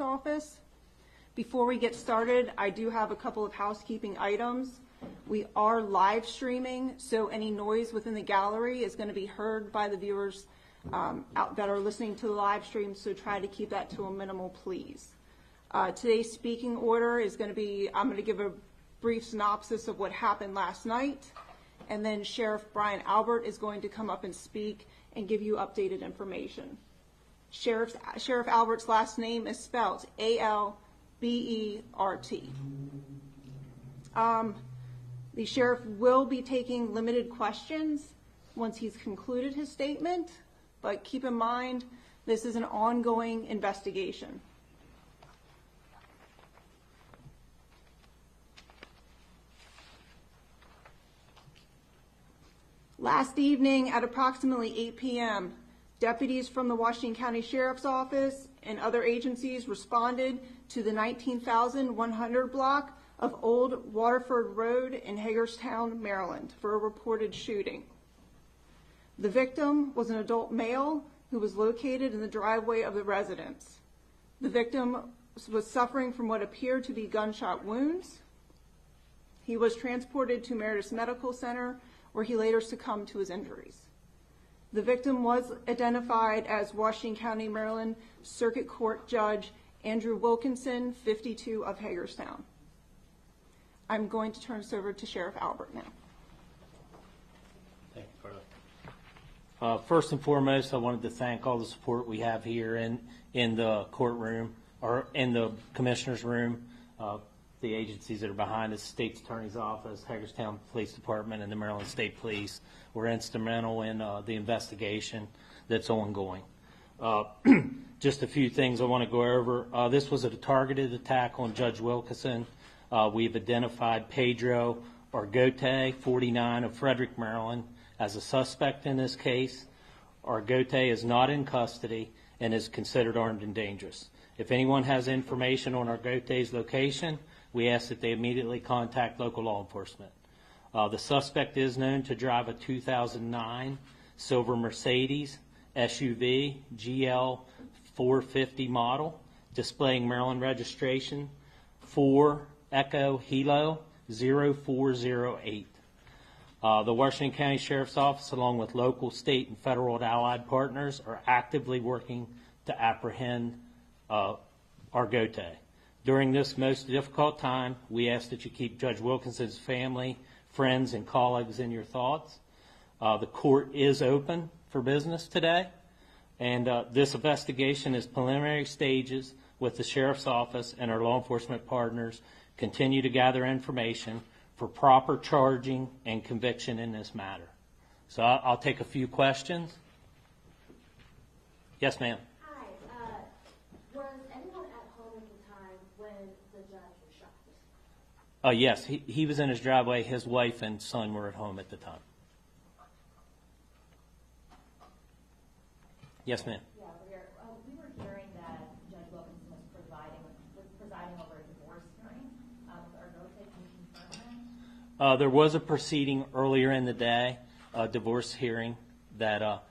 Sheriff's Office. Before we get started, I do have a couple of housekeeping items. We are live streaming, so any noise within the gallery is going to be heard by the viewers out that are listening to the live stream, so try to keep that to a minimal, please. Today's speaking order is going to be, I'm going to give a brief synopsis of what happened last night, and then Sheriff Brian Albert is going to come up and speak and give you updated information. Sheriff Albert's last name is spelled A-L-B-E-R-T. The sheriff will be taking limited questions once he's concluded his statement, but keep in mind this is an ongoing investigation. Last evening at approximately 8 p.m., deputies from the Washington County Sheriff's Office and other agencies responded to the 19,100 block of Old Waterford Road in Hagerstown, Maryland, for a reported shooting. The victim was an adult male who was located in the driveway of the residence. The victim was suffering from what appeared to be gunshot wounds. He was transported to Meredith Medical Center, where he later succumbed to his injuries. The victim was identified as Washington County, Maryland Circuit Court Judge Andrew Wilkinson, 52 of Hagerstown. I'm going to turn this over to Sheriff Albert now. Thank you, Carla. First and foremost, I wanted to thank all the support we have here in the courtroom, or in the commissioner's room, the agencies that are behind us, State's Attorney's Office, Hagerstown Police Department, and the Maryland State Police were instrumental in the investigation that's ongoing. Just a few things I want to go over. This was a targeted attack on Judge Wilkinson. We've identified Pedro Argote, 49, of Frederick, Maryland, as a suspect in this case. Argote is not in custody and is considered armed and dangerous. If anyone has information on Argote's location, we ask that they immediately contact local law enforcement. The suspect is known to drive a 2009 silver Mercedes SUV GL 450 model, displaying Maryland registration 4 Echo Hilo 0408. The Washington County Sheriff's Office, along with local, state, and federal and allied partners, are actively working to apprehend Argote. During this most difficult time, we ask that you keep Judge Wilkinson's family, friends, and colleagues in your thoughts. The court is open for business today, and this investigation is preliminary stages with the Sheriff's Office and our law enforcement partners continue to gather information for proper charging and conviction in this matter. So I'll take a few questions. Yes, ma'am. Yes, he was in his driveway. His wife and son were at home at the time. Yes, ma'am. Yeah, we were hearing that Judge Wilkinson was presiding over a divorce hearing. Argote, can you confirm that? There was a proceeding earlier in the day, a divorce hearing that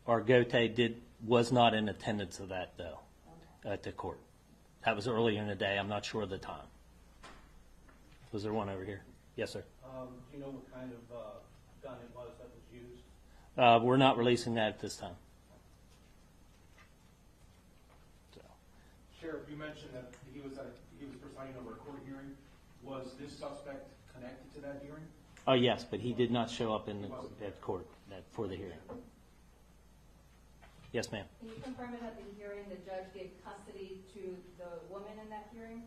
Argote was not in attendance of that, though, at the court. That was earlier in the day. I'm not sure of the time. Was there one over here? Yes, sir. Do you know what kind of gun it was that was used? We're not releasing that at this time. So. Sheriff, you mentioned that he was presiding over a court hearing. Was this suspect connected to that hearing? Yes, but he did not show up in at court for the hearing. Yes, ma'am. Can you confirm that at the hearing the judge gave custody to the woman in that hearing?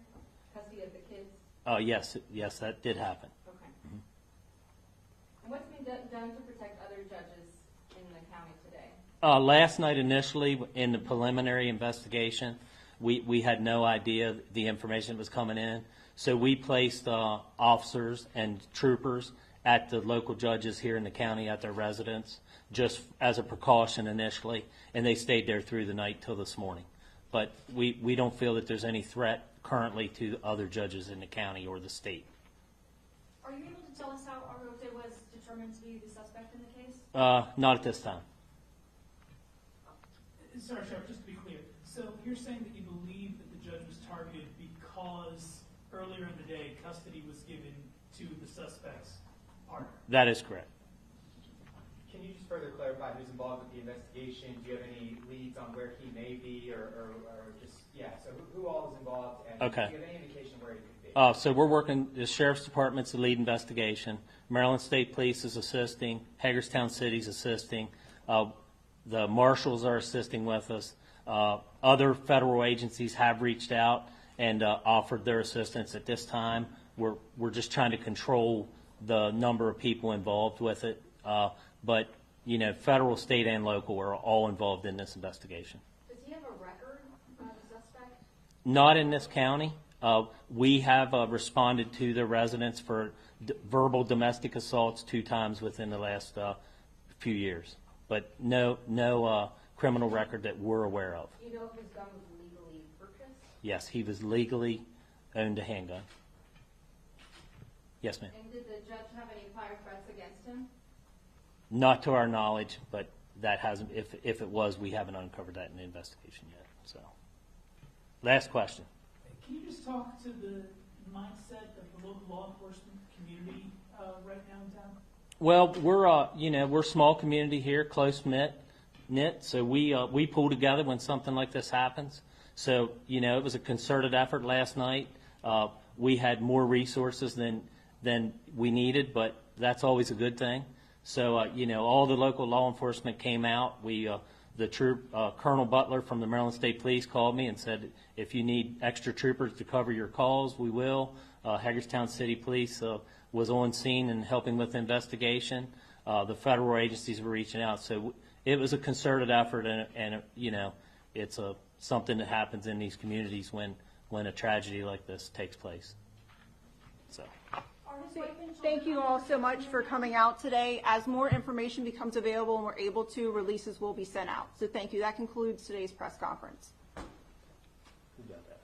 Custody of the kids? Yes, that did happen. Okay. Mm-hmm. And what's been done to protect other judges in the county today? Last night, initially, in the preliminary investigation, we had no idea the information was coming in. So we placed officers and troopers at the local judges here in the county at their residence, just as a precaution initially, and they stayed there through the night till this morning. But we don't feel that there's any threat currently to other judges in the county or the state. Are you able to tell us how Argote was determined to be the suspect in the case? Not at this time. Sorry, Sheriff, just to be clear. So you're saying that you believe that the judge was targeted because earlier in the day, custody was given to the suspect's partner? That is correct. Can you just further clarify who's involved with the investigation? Do you have any leads on where he may be, or just, so who all is involved? And Okay. do you have any indication where he could be? So we're working, the Sheriff's Department's the lead investigation. Maryland State Police is assisting. Hagerstown City's assisting. The marshals are assisting with us. Other federal agencies have reached out and offered their assistance. At this time, we're just trying to control the number of people involved with it. But, you know, federal, state, and local are all involved in this investigation. Does he have a record, the suspect? Not in this county. We have responded to the residents for verbal domestic assaults 2 times within the last few years, but no criminal record that we're aware of. Do you know if his gun was legally purchased? Yes, he was legally owned a handgun. Yes, ma'am. And did the judge have any prior threats against him? Not to our knowledge, but that hasn't. If it was, we haven't uncovered that in the investigation yet. So, last question. Can you just talk to the mindset of the local law enforcement community right now in town? Well, we're a small community here, close knit. So we pull together when something like this happens. So it was a concerted effort last night. We had more resources than we needed, but that's always a good thing. So all the local law enforcement came out. The troop Colonel Butler from the Maryland State Police called me and said, if you need extra troopers to cover your calls, we will. Hagerstown City Police was on scene and helping with the investigation. The federal agencies were reaching out. So it was a concerted effort, and it's something that happens in these communities when a tragedy like this takes place. So. Thank you all so much for coming out today. As more information becomes available and we're able to, releases will be sent out. So thank you. That concludes today's press conference. Who got that?